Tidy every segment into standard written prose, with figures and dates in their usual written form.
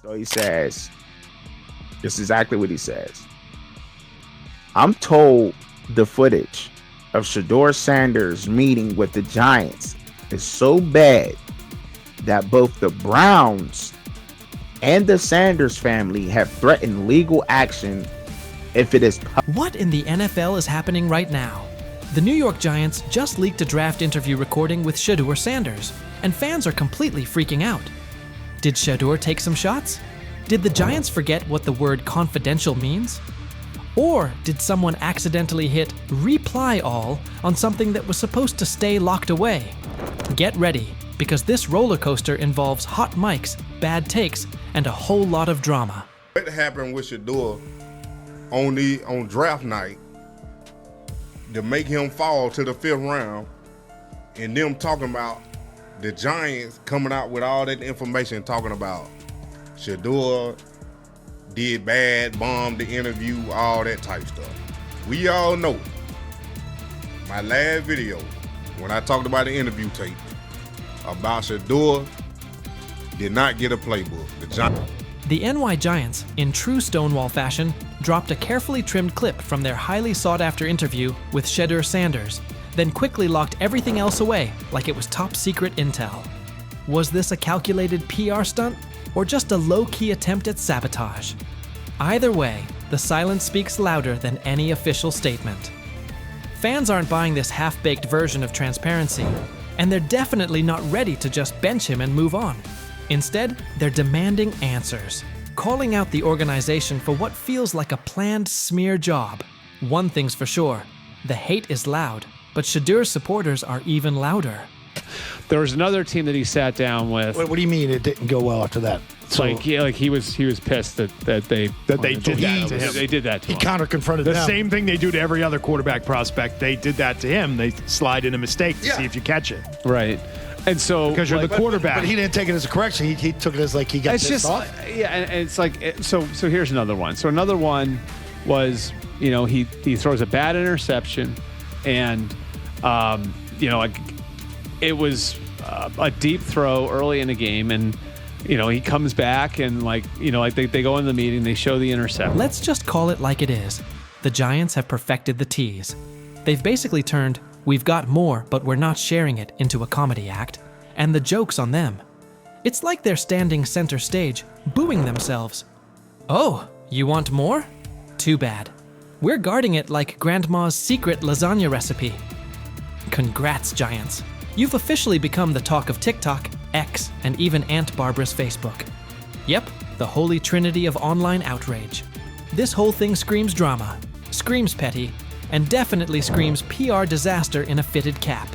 So he says, this is exactly what he says. I'm told the footage of Shedeur Sanders' meeting with the Giants is so bad that both the Browns and the Sanders family have threatened legal action if it is. What in the NFL is happening right now? The New York Giants just leaked a draft interview recording with Shedeur Sanders, and fans are completely freaking out. Did Shedeur take some shots? Did the Giants forget what the word confidential means? Or did someone accidentally hit reply all on something that was supposed to stay locked away? Get ready, because this roller coaster involves hot mics, bad takes, and a whole lot of drama. What happened with Shedeur on draft night to make him fall to the 5th round, and them talking about the Giants coming out with all that information talking about Shedeur did bad, bombed the interview, all that type stuff. We all know my last video when I talked about the interview tape about Shedeur did not get a playbook. The NY Giants, in true Stonewall fashion, dropped a carefully trimmed clip from their highly sought-after interview with Shedeur Sanders, then quickly locked everything else away like it was top-secret intel. Was this a calculated PR stunt, or just a low-key attempt at sabotage? Either way, the silence speaks louder than any official statement. Fans aren't buying this half-baked version of transparency, and they're definitely not ready to just bench him and move on. Instead, they're demanding answers, calling out the organization for what feels like a planned smear job. One thing's for sure, the hate is loud, but Shedeur's supporters are even louder. There was another team that he sat down with. What do you mean it didn't go well after that? So, he was pissed that they did that to him. They did that to him. He counter-confronted the them. same thing they do to every other quarterback prospect. They did that to him. They slide in a mistake to see if you catch it. Right. And so because you're the quarterback. But he didn't take it as a correction. He took it as like he got pissed off. Yeah, and it's like so here's another one. So another one was, he throws a bad interception, and it was a deep throw early in the game, and he comes back and they go in the meeting, they show the interception. Let's just call it like it is. The Giants have perfected the tease. They've basically turned "we've got more, but we're not sharing it" into a comedy act, and the joke's on them. It's like they're standing center stage, booing themselves. Oh, you want more? Too bad. We're guarding it like Grandma's secret lasagna recipe. Congrats, Giants. You've officially become the talk of TikTok, X, and even Aunt Barbara's Facebook. Yep, the holy trinity of online outrage. This whole thing screams drama, screams petty, and definitely screams PR disaster in a fitted cap.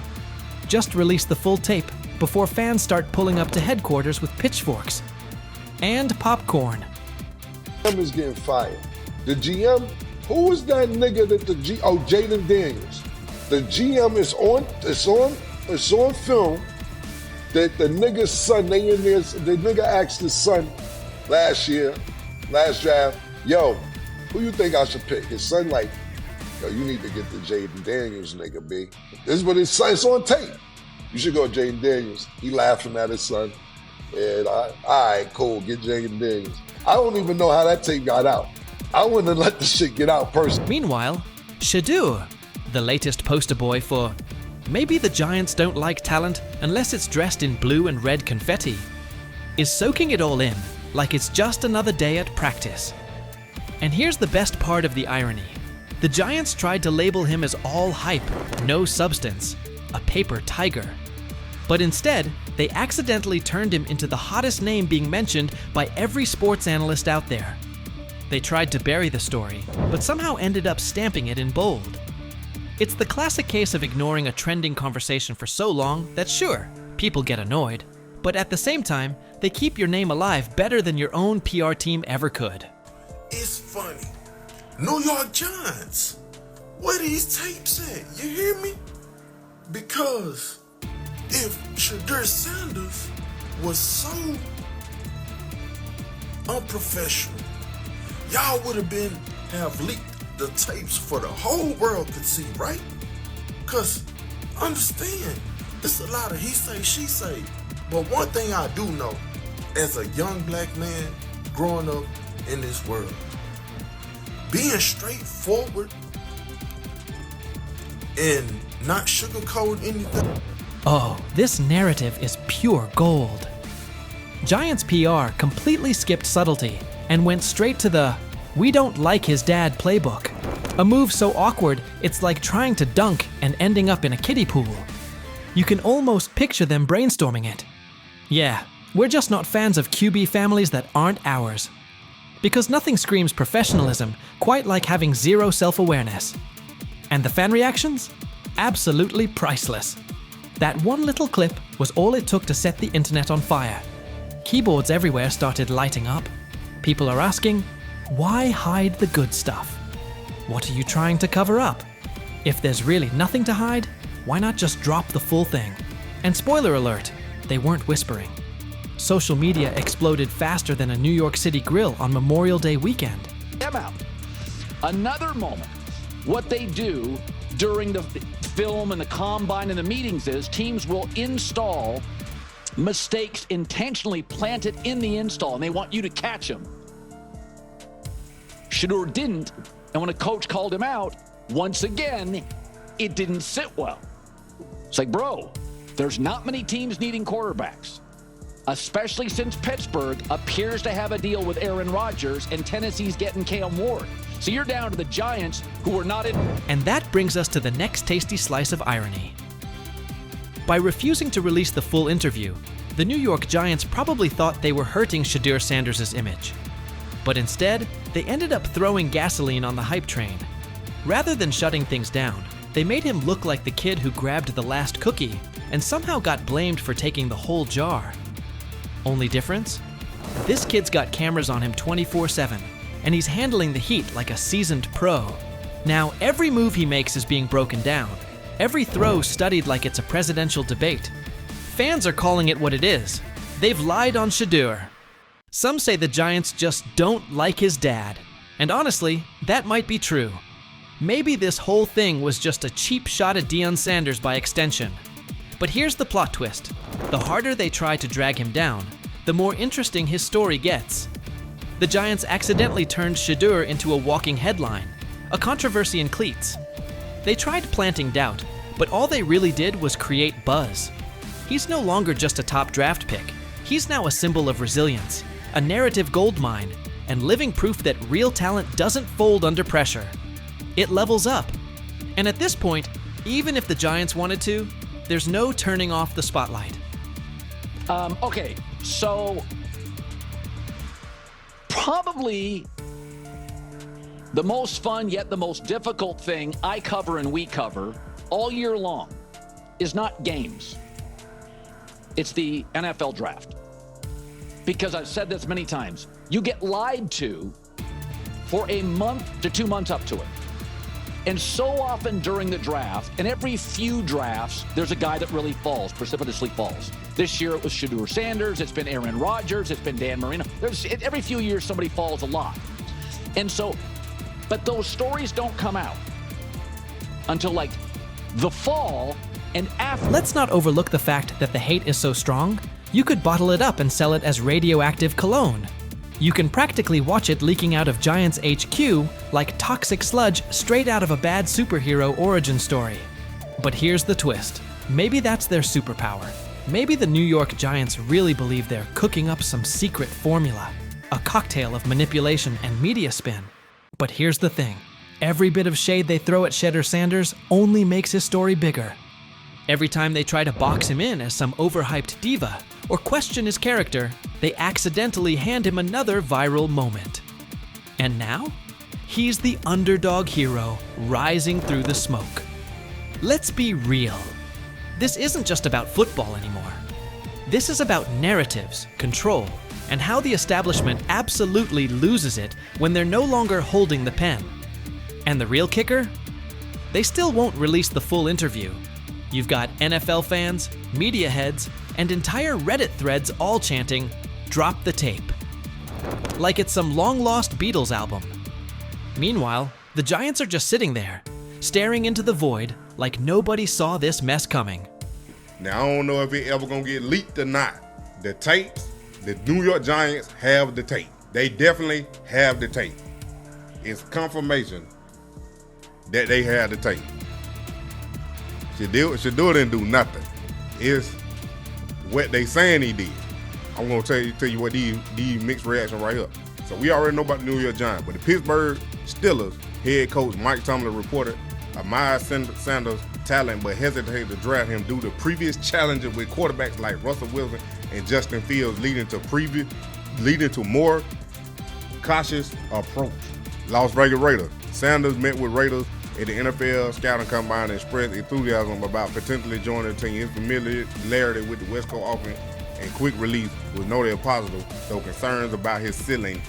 Just release the full tape before fans start pulling up to headquarters with pitchforks. And popcorn. GM is getting fired. The GM, who was that nigga that Jaden Daniels. The GM is on film that the nigga's son, the nigga asked his son last draft, yo, who you think I should pick? His son like, yo, you need to get the Jaden Daniels nigga, B. This is what his son, it's on tape. You should go Jaden Daniels. He laughing at his son. And all right, cool, get Jaden Daniels. I don't even know how that tape got out. I wouldn't have let the shit get out personally. Meanwhile, Shedeur, the latest poster boy for maybe the Giants don't like talent unless it's dressed in blue and red confetti, is soaking it all in like it's just another day at practice. And here's the best part of the irony. The Giants tried to label him as all hype, no substance, a paper tiger. But instead, they accidentally turned him into the hottest name being mentioned by every sports analyst out there. They tried to bury the story, but somehow ended up stamping it in bold. It's the classic case of ignoring a trending conversation for so long that sure, people get annoyed, but at the same time, they keep your name alive better than your own PR team ever could. It's funny. New York Giants, where these tapes at? You hear me? Because if Shedeur Sanders was so unprofessional, y'all would have leaked the tapes for the whole world could see, right? Cause understand, it's a lot of he say, she say. But one thing I do know, as a young black man growing up in this world. Being straightforward and not sugarcoat anything. Oh, this narrative is pure gold. Giants PR completely skipped subtlety and went straight to the "we don't like his dad" playbook. A move so awkward, it's like trying to dunk and ending up in a kiddie pool. You can almost picture them brainstorming it. Yeah, we're just not fans of QB families that aren't ours. Because nothing screams professionalism quite like having zero self-awareness. And the fan reactions? Absolutely priceless. That one little clip was all it took to set the internet on fire. Keyboards everywhere started lighting up. People are asking, why hide the good stuff? What are you trying to cover up? If there's really nothing to hide, why not just drop the full thing? And spoiler alert, they weren't whispering. Social media exploded faster than a New York City grill on Memorial Day weekend. Them out. Another moment. What they do during the film and the combine and the meetings is teams will install mistakes intentionally planted in the install, and they want you to catch them. Shedeur didn't, and when a coach called him out, once again, it didn't sit well. It's like, bro, there's not many teams needing quarterbacks, especially since Pittsburgh appears to have a deal with Aaron Rodgers and Tennessee's getting Cam Ward. So you're down to the Giants, who are not in. And that brings us to the next tasty slice of irony. By refusing to release the full interview, the New York Giants probably thought they were hurting Shedeur Sanders' image. But instead, they ended up throwing gasoline on the hype train. Rather than shutting things down, they made him look like the kid who grabbed the last cookie and somehow got blamed for taking the whole jar. Only difference? This kid's got cameras on him 24/7, and he's handling the heat like a seasoned pro. Now, every move he makes is being broken down, every throw studied like it's a presidential debate. Fans are calling it what it is. They've lied on Shedeur. Some say the Giants just don't like his dad, and honestly, that might be true. Maybe this whole thing was just a cheap shot at Deion Sanders by extension. But here's the plot twist. The harder they try to drag him down, the more interesting his story gets. The Giants accidentally turned Shedeur into a walking headline, a controversy in cleats. They tried planting doubt, but all they really did was create buzz. He's no longer just a top draft pick. He's now a symbol of resilience, a narrative goldmine, and living proof that real talent doesn't fold under pressure. It levels up. And at this point, even if the Giants wanted to, there's no turning off the spotlight. Okay, so probably the most fun yet the most difficult thing I cover and we cover all year long is not games. It's the NFL draft. Because I've said this many times, you get lied to for a month to 2 months up to it. And so often during the draft, and every few drafts, there's a guy that really falls, precipitously falls. This year it was Shedeur Sanders, it's been Aaron Rodgers, it's been Dan Marino. Every few years somebody falls a lot. And so, but those stories don't come out until like the fall and after. Let's not overlook the fact that the hate is so strong, you could bottle it up and sell it as radioactive cologne. You can practically watch it leaking out of Giants HQ like toxic sludge straight out of a bad superhero origin story. But here's the twist. Maybe that's their superpower. Maybe the New York Giants really believe they're cooking up some secret formula, a cocktail of manipulation and media spin. But here's the thing. Every bit of shade they throw at Shedeur Sanders only makes his story bigger. Every time they try to box him in as some overhyped diva or question his character, they accidentally hand him another viral moment. And now, he's the underdog hero rising through the smoke. Let's be real. This isn't just about football anymore. This is about narratives, control, and how the establishment absolutely loses it when they're no longer holding the pen. And the real kicker? They still won't release the full interview. You've got NFL fans, media heads, and entire Reddit threads all chanting, "Drop the tape." Like it's some long-lost Beatles album. Meanwhile, the Giants are just sitting there, staring into the void like nobody saw this mess coming. Now, I don't know if it ever gonna get leaked or not. The tapes, the New York Giants have the tape. They definitely have the tape. It's confirmation that they had the tape. Shedeur didn't do nothing. It's what they saying he did. I'm gonna tell you what these mixed reaction right here. So we already know about the New York Giants, but the Pittsburgh Steelers head coach Mike Tomlin reported Miles Sanders' talent, but hesitated to draft him due to previous challenges with quarterbacks like Russell Wilson and Justin Fields, leading to more cautious approach. Las Vegas Raiders. Sanders met with Raiders at the NFL scouting combine and expressed enthusiasm about potentially joining the team. His familiarity with the West Coast offense and quick release was noted positive, though concerns about his ceiling